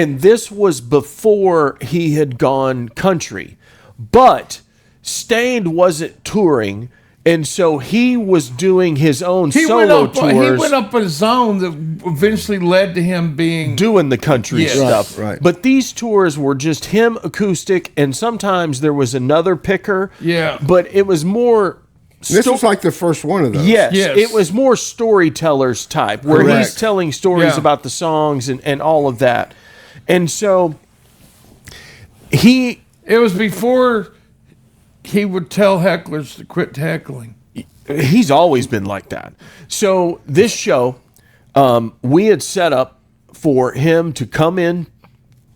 And this was before he had gone country. But Stained wasn't touring, and so he was doing his own solo tours. He went up on his own that eventually led to him doing the country stuff. Right. But these tours were just him acoustic, and sometimes there was another picker. Yeah. But it was more... This was like the first one of those. Yes. It was more storytellers type, where he's telling stories about the songs and all of that. And so it was before he would tell hecklers to quit heckling. He's always been like that. So this show, we had set up for him to come in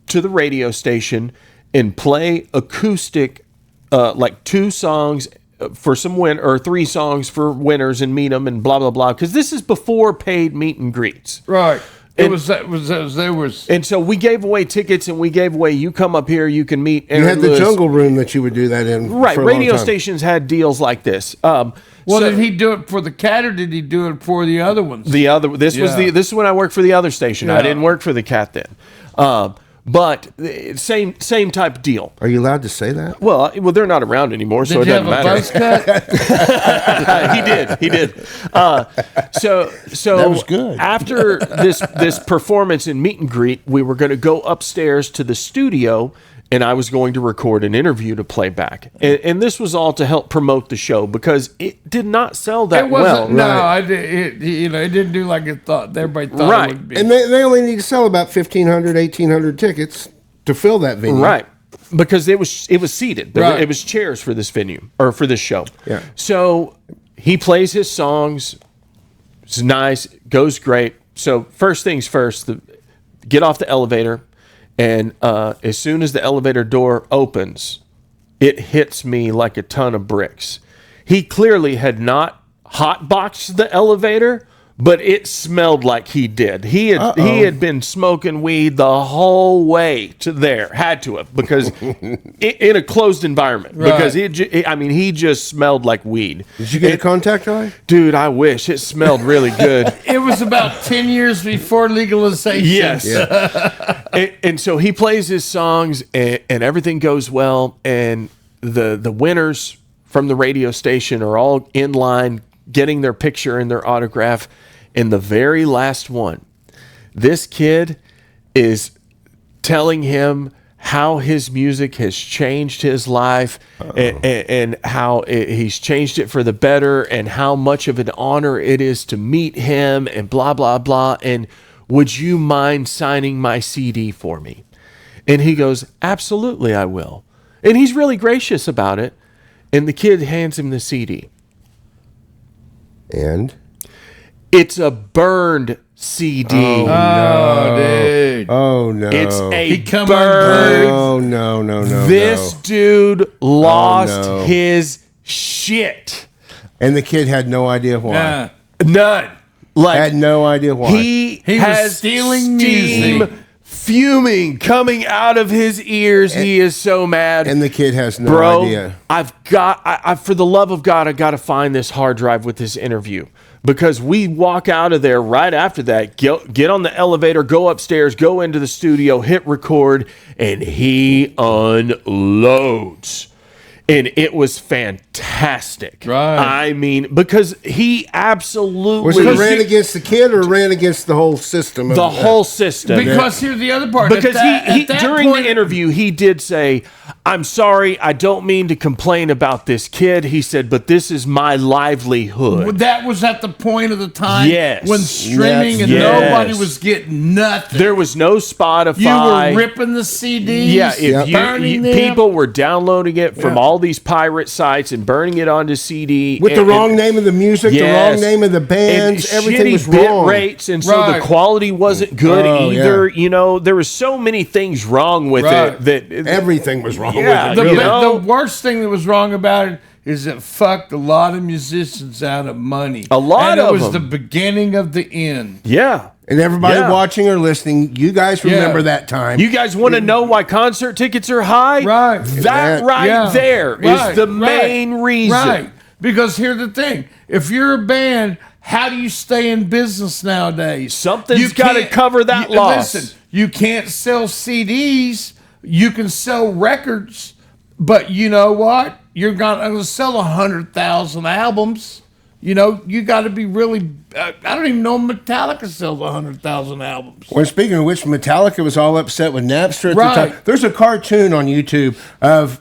to the radio station and play acoustic, like 2 songs for some or 3 songs for winners and meet them and blah blah blah. Because this is before paid meet and greets, right? There was, and so we gave away tickets, and we gave away. You come up here, you can meet. Aaron you had Lewis. The jungle room that you would do that in. Right, for a radio long time. stations had deals like this. Did he do it for the Cat, or did he do it for the other ones? This is when I worked for the other station. I didn't work for the Cat then. But same type deal. Are you allowed to say that? Well, they're not around anymore, so it doesn't matter. Did you have a buzz cut? He did. So that was good. After this performance in meet and greet, we were going to go upstairs to the studio, and I was going to record an interview to play back. And this was all to help promote the show because it did not sell that well. No, it didn't do like everybody thought it would be. And they only need to sell about 1,500, 1,800 tickets to fill that venue. Right. Because it was seated. It was chairs for this venue, or for this show. Yeah. So he plays his songs. It's nice. Goes great. So first things first, get off the elevator. And as soon as the elevator door opens, it hits me like a ton of bricks. He clearly had not hotboxed the elevator, but it smelled like he did. He had been smoking weed the whole way to there. Had to have, because in a closed environment. Right. Because he just smelled like weed. Did you get a contact eye? Dude, I wish. It smelled really good. It was about 10 years before legalization. Yes. Yeah. and so he plays his songs, and everything goes well. And the winners from the radio station are all in line getting their picture and their autograph. And the very last one, this kid is telling him how his music has changed his life and how he's changed it for the better, and how much of an honor it is to meet him, and blah, blah, blah. And would you mind signing my CD for me? And he goes, absolutely, I will. And he's really gracious about it. And the kid hands him the CD. And? It's a burned CD. Oh, no. Dude. Oh, no. It's a come burned. Oh, no. This dude lost his shit. And the kid had no idea why. None. Like, Had no idea why. He was has stealing steam music. fuming coming out of his ears. He is so mad. And the kid has no idea. I for the love of God, I got to find this hard drive with this interview. Because we walk out of there right after that, get on the elevator, go upstairs, go into the studio, hit record, and he unloads. And it was fantastic. Right. I mean, because he absolutely... Was it ran against the kid or ran against the whole system? The whole system. Because here's the other part. Because he during the interview, he did say, I'm sorry, I don't mean to complain about this kid. He said, but this is my livelihood. That was at the point of the time Yes. when streaming and Yes. nobody was getting nothing. There was no Spotify. You were ripping the CDs. Yeah, burning them. people were downloading it from all these pirate sites and burning it onto CD. With the wrong name of the music, the wrong name of the bands, everything was wrong. Bit rates, and so the quality wasn't good either. Yeah. You know, there were so many things wrong with it that everything was wrong with it. The worst thing that was wrong about it is it fucked a lot of musicians out of money. A lot of them. And it was the beginning of the end. Yeah. And everybody watching or listening, you guys remember that time. You guys want to know why concert tickets are high? Right. That there is the main reason. Right. Because here's the thing. If you're a band, how do you stay in business nowadays? Something's got to cover that loss. Listen, You can't sell CDs. You can sell records, but you know what? You're not going to sell 100,000 albums. You know, you got to be really. I don't even know Metallica sells 100,000 albums. Well, speaking of which, Metallica was all upset with Napster at Right. the time. There's a cartoon on YouTube of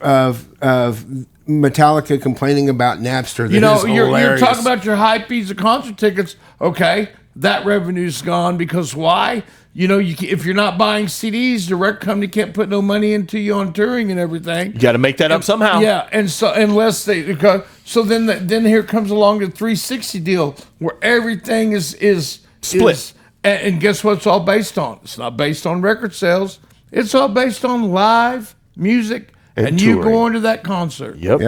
Metallica complaining about Napster. That You know, is you're hilarious. talking about your high fees of concert tickets. Okay, that revenue's gone because why? You know, if you're not buying CDs, the record company can't put no money into you on touring and everything. You got to make that up somehow. Yeah, and so unless they, so then here comes along the 360 deal where everything is Split. And guess what? It's all based on. It's not based on record sales. It's all based on live music, and you touring. go into that concert. Yep.